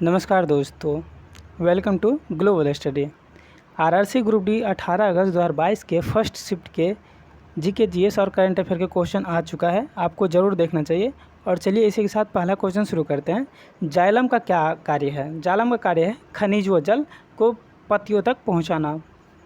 नमस्कार दोस्तों, welcome to global study. RRC group D 18 अगस्त 2022 के फर्स्ट शिफ्ट के जीके जीएस और करंट अफेयर के क्वेश्चन आ चुका है। आपको ज़रूर देखना चाहिए। और चलिए इसी के साथ पहला क्वेश्चन शुरू करते हैं। जाइलम का क्या कार्य है? जाइलम का कार्य है खनिज व जल को पत्तियों तक पहुँचाना।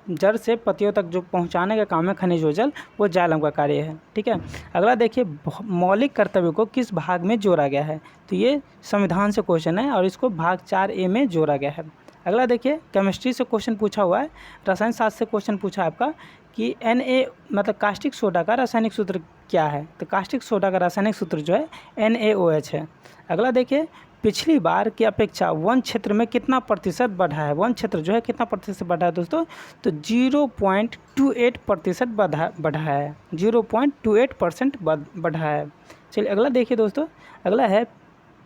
जड़ से पत्तियों तक जो पहुंचाने का काम है खनिज व जल, वो जाइलम का कार्य है। ठीक है। अगला देखिए, मौलिक कर्तव्यों को किस भाग में जोड़ा गया है? तो ये संविधान से क्वेश्चन है और इसको भाग 4A में जोड़ा गया है। अगला देखिए, केमिस्ट्री से क्वेश्चन पूछा हुआ है। रसायन शास्त्र से क्वेश्चन पूछा है आपका कि Na मतलब कास्टिक सोडा का रासायनिक सूत्र क्या है? तो कास्टिक सोडा का रासायनिक सूत्र जो है NaOH है। अगला देखिए, पिछली बार की अपेक्षा वन क्षेत्र में कितना प्रतिशत बढ़ा है? वन क्षेत्र जो है कितना प्रतिशत बढ़ा है दोस्तों? तो 0.28% बढ़ा है। 0.28% बढ़ा है। चलिए अगला देखिए दोस्तों, अगला है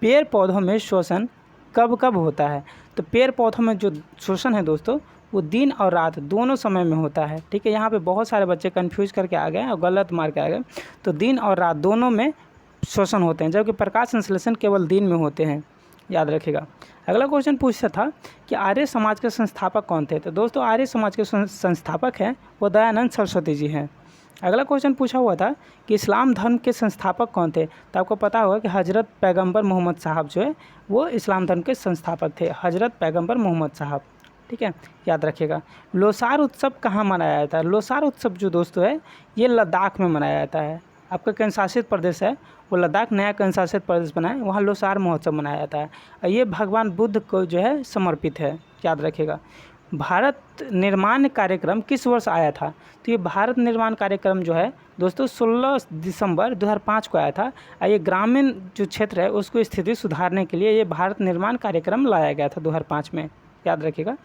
पेड़ पौधों में शोषण कब कब होता है? तो पेड़ पौधों में जो शोषण है दोस्तों, वो दिन और रात दोनों समय में होता है। ठीक है, यहाँ पे बहुत सारे बच्चे कंफ्यूज करके आ गए और गलत मार के आ गए। तो दिन और रात दोनों में शोषण होते हैं, जबकि प्रकाश संश्लेषण केवल दिन में होते हैं, याद रखिएगा। अगला क्वेश्चन पूछा था कि आर्य समाज के संस्थापक कौन थे? तो दोस्तों आर्य समाज के संस्थापक हैं वो दयानंद सरस्वती जी हैं। अगला क्वेश्चन पूछा हुआ था कि इस्लाम धर्म के संस्थापक कौन थे? तो आपको पता होगा कि हज़रत पैगंबर मोहम्मद साहब जो है वो इस्लाम धर्म के संस्थापक थे, हज़रत पैगंबर मोहम्मद साहब। ठीक है, याद रखिएगा। लोसार उत्सव कहाँ मनाया जाता है? लोसार उत्सव जो दोस्तों है ये लद्दाख में मनाया जाता है। आपका केंद्र शासित प्रदेश है वो लद्दाख, नया केंद्र शासित प्रदेश बना है, वहाँ लोसार महोत्सव मनाया जाता है और ये भगवान बुद्ध को जो है समर्पित है, याद रखिएगा। भारत निर्माण कार्यक्रम किस वर्ष आया था? तो ये भारत निर्माण कार्यक्रम जो है दोस्तों 16 दिसंबर 2005 को आया था और ये ग्रामीण जो क्षेत्र है उसको स्थिति सुधारने के लिए ये भारत निर्माण कार्यक्रम लाया गया था 2005 में, याद रखिएगा।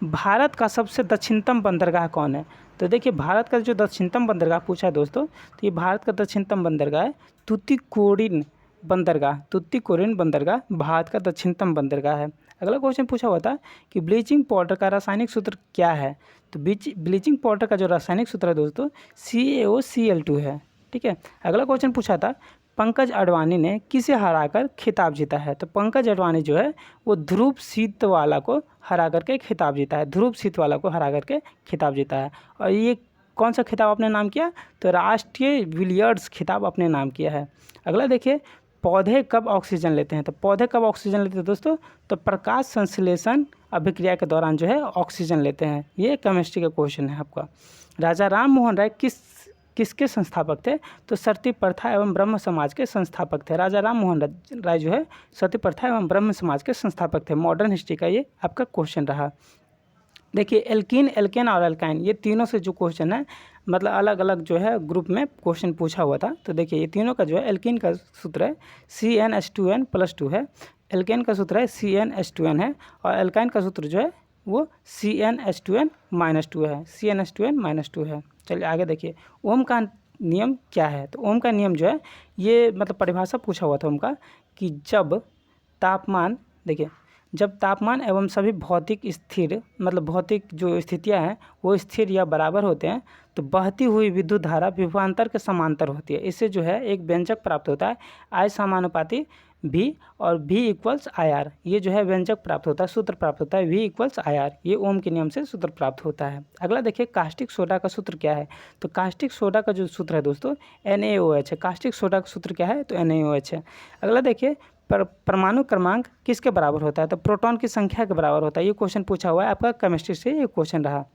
भारत का सबसे दक्षिणतम बंदरगाह कौन है? तो देखिए, भारत का जो दक्षिणतम बंदरगाह पूछा है दोस्तों, तो ये भारत का दक्षिणतम बंदरगाह है तूतीकोरिन बंदरगाह। तूतीकोरिन बंदरगाह भारत का दक्षिणतम बंदरगाह है। अगला क्वेश्चन पूछा हुआ था कि ब्लीचिंग पाउडर का रासायनिक सूत्र क्या है? तो ब्लीचिंग पाउडर का जो रासायनिक सूत्र है दोस्तों CaOCl2 है। ठीक है। अगला क्वेश्चन पूछा था पंकज अडवाणी ने किसे हराकर खिताब जीता है? तो पंकज अडवाणी जो है वो ध्रुव सीतवाला को हरा करके खिताब जीता है। ध्रुव सीतवाला को हरा करके खिताब जीता है। और ये कौन सा खिताब अपने नाम किया? तो राष्ट्रीय विलियर्ड्स खिताब अपने नाम किया है। अगला देखिए, पौधे कब ऑक्सीजन लेते हैं? तो पौधे कब ऑक्सीजन लेते हैं दोस्तों? तो प्रकाश संश्लेषण अभिक्रिया के दौरान जो है ऑक्सीजन लेते हैं। ये केमिस्ट्री का क्वेश्चन है आपका। राजा राम मोहन राय किसके संस्थापक थे? तो सती प्रथा एवं ब्रह्म समाज के संस्थापक थे। राजा राम मोहन राय जो है सती प्रथा एवं ब्रह्म समाज के संस्थापक थे। मॉडर्न हिस्ट्री का ये आपका क्वेश्चन रहा। देखिए, एल्कीन, एल्केन और अल्काइन ये तीनों से जो क्वेश्चन है मतलब अलग अलग जो है ग्रुप में क्वेश्चन पूछा हुआ था। तो देखिए, ये तीनों का जो है एल्कीन का सूत्र है CnH2n+2 है, एल्केन का सूत्र है CnH2n है और अल्काइन का सूत्र जो है वो CnH2n-2 है, CnH2n-2 है। चलिए आगे देखिए, ओम का नियम क्या है? तो ओम का नियम जो है ये मतलब परिभाषा पूछा हुआ था ओम का कि जब तापमान, देखिए जब तापमान एवं सभी भौतिक स्थिर मतलब भौतिक जो स्थितियां हैं वो स्थिर या बराबर होते हैं तो बहती हुई विद्युत धारा विभवांतर के समांतर होती है। इससे जो है एक व्यंजक प्राप्त होता है I समानुपाती V और V = IR। ये जो है व्यंजक प्राप्त होता है, सूत्र प्राप्त होता है V = IR। ये ओम के नियम से सूत्र प्राप्त होता है। अगला देखिए, कास्टिक सोडा का सूत्र क्या है? तो कास्टिक सोडा का जो सूत्र है दोस्तों NaOH है। कास्टिक सोडा का सूत्र क्या है? तो NaOH है। अगला देखिए, परमाणु क्रमांक किसके बराबर होता है? तो प्रोटॉन की संख्या के बराबर होता है। ये क्वेश्चन पूछा हुआ है आपका केमिस्ट्री से, ये क्वेश्चन रहा।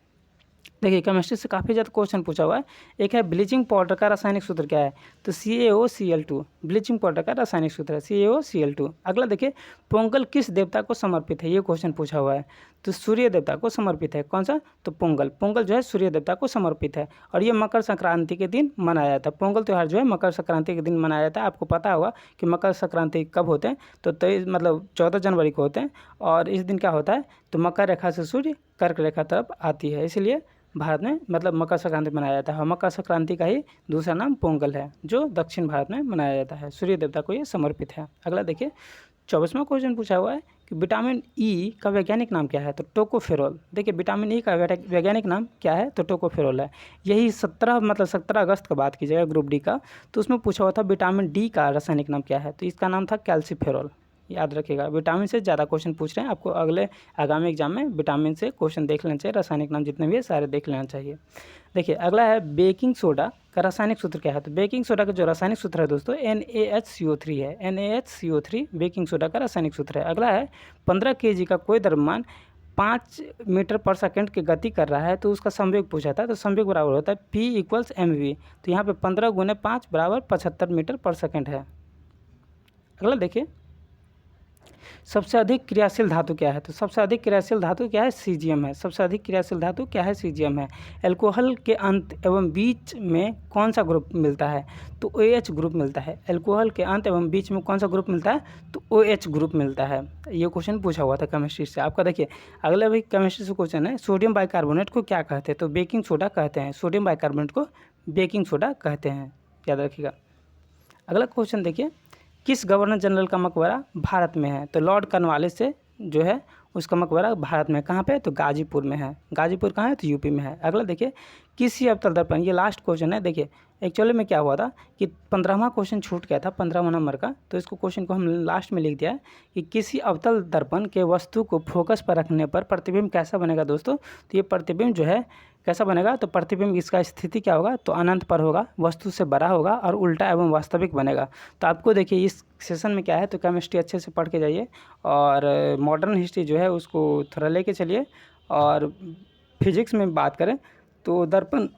देखिए, केमिस्ट्री से काफ़ी ज़्यादा क्वेश्चन पूछा हुआ है। एक है ब्लीचिंग पाउडर का रासायनिक सूत्र क्या है? तो CaOCl2। ब्लीचिंग पाउडर का रासायनिक सूत्र है CaOCl2। अगला देखिए, पोंगल किस देवता को समर्पित है? ये क्वेश्चन पूछा हुआ है। तो सूर्य देवता को समर्पित है। कौन सा? तो पोंगल। पोंगल जो है सूर्य देवता को समर्पित है और ये मकर संक्रांति के दिन मनाया जाता है। पोंगल त्यौहार जो है मकर संक्रांति के दिन मनाया जाता है। आपको पता होगा कि मकर संक्रांति कब होते हैं? तो 23 मतलब 14 जनवरी को होते हैं। और इस दिन क्या होता है? तो मकर रेखा से सूर्य कर्क रेखा तरफ आती है, इसलिए भारत में मतलब मकर संक्रांति मनाया जाता है। और मकर संक्रांति का ही दूसरा नाम पोंगल है जो दक्षिण भारत में मनाया जाता है। सूर्य देवता को ये समर्पित है। अगला देखिए, 24वां क्वेश्चन पूछा हुआ है कि विटामिन ई का वैज्ञानिक नाम क्या है? तो टोकोफेरोल। देखिए, विटामिन ई का वैज्ञानिक नाम क्या है? तो टोकोफेरोल है। यही 17 अगस्त का बात कीजिएगा ग्रुप डी का, तो उसमें पूछा हुआ था विटामिन डी का रासायनिक नाम क्या है? तो इसका नाम था कैल्सीफेरोल। याद रखिएगा। विटामिन से ज़्यादा क्वेश्चन पूछ रहे हैं आपको, अगले आगामी एग्जाम में विटामिन से क्वेश्चन देख लेना चाहिए। रासायनिक नाम जितने भी है सारे देख लेना चाहिए। देखिए अगला है बेकिंग सोडा का रासायनिक सूत्र क्या है। तो बेकिंग सोडा का जो रासायनिक सूत्र है दोस्तों NaHCO3 है। NaHCO3 बेकिंग सोडा का रासायनिक सूत्र है। अगला है 15 kg का कोई द्रव्यमान 5 मीटर पर सेकंड की गति कर रहा है तो उसका संवेग पूछा था। तो संवेग बराबर होता है P = mv। तो यहाँ पे 15 × 5 = 75 मीटर पर सेकंड है। अगला देखिए सबसे अधिक क्रियाशील धातु क्या है। तो सबसे अधिक क्रियाशील धातु क्या है, सीजियम है। सबसे अधिक क्रियाशील धातु क्या है, सीजियम है। अल्कोहल के अंत एवं बीच में कौन सा ग्रुप मिलता है। तो OH ग्रुप मिलता है। अल्कोहल के अंत एवं बीच में कौन सा ग्रुप मिलता है, तो OH ग्रुप मिलता है। ये क्वेश्चन पूछा हुआ था केमिस्ट्री से आपका। देखिए अगला भी केमिस्ट्री से क्वेश्चन है, सोडियम बाइकार्बोनेट को क्या कहते हैं। तो बेकिंग सोडा कहते हैं। सोडियम बाइकार्बोनेट को बेकिंग सोडा कहते हैं, याद रखिएगा। अगला क्वेश्चन देखिए किस गवर्नर जनरल का मकबरा भारत में है। तो लॉर्ड कॉर्नवालिस से जो है उसका मकबरा भारत में कहाँ पे, तो गाजीपुर में है। गाजीपुर कहाँ है, तो यूपी में है। अगला देखिए किसी अवतल दर्पण, ये लास्ट क्वेश्चन है। देखिए एक्चुअली में क्या हुआ था कि 15वां क्वेश्चन छूट गया था, 15वां नंबर का। तो इसको क्वेश्चन को हम लास्ट में लिख दिया है कि किसी अवतल दर्पण के वस्तु को फोकस पर रखने पर प्रतिबिंब कैसा बनेगा दोस्तों। तो ये प्रतिबिंब जो है कैसा बनेगा, तो प्रतिबिंब इसका स्थिति क्या होगा, तो अनंत पर होगा, वस्तु से बड़ा होगा और उल्टा एवं वास्तविक बनेगा। तो आपको देखिए इस सेशन में क्या है, तो केमिस्ट्री अच्छे से पढ़ के जाइए और मॉडर्न हिस्ट्री जो है उसको थोड़ा लेके चलिए। और फिजिक्स में बात करें तो दर्पण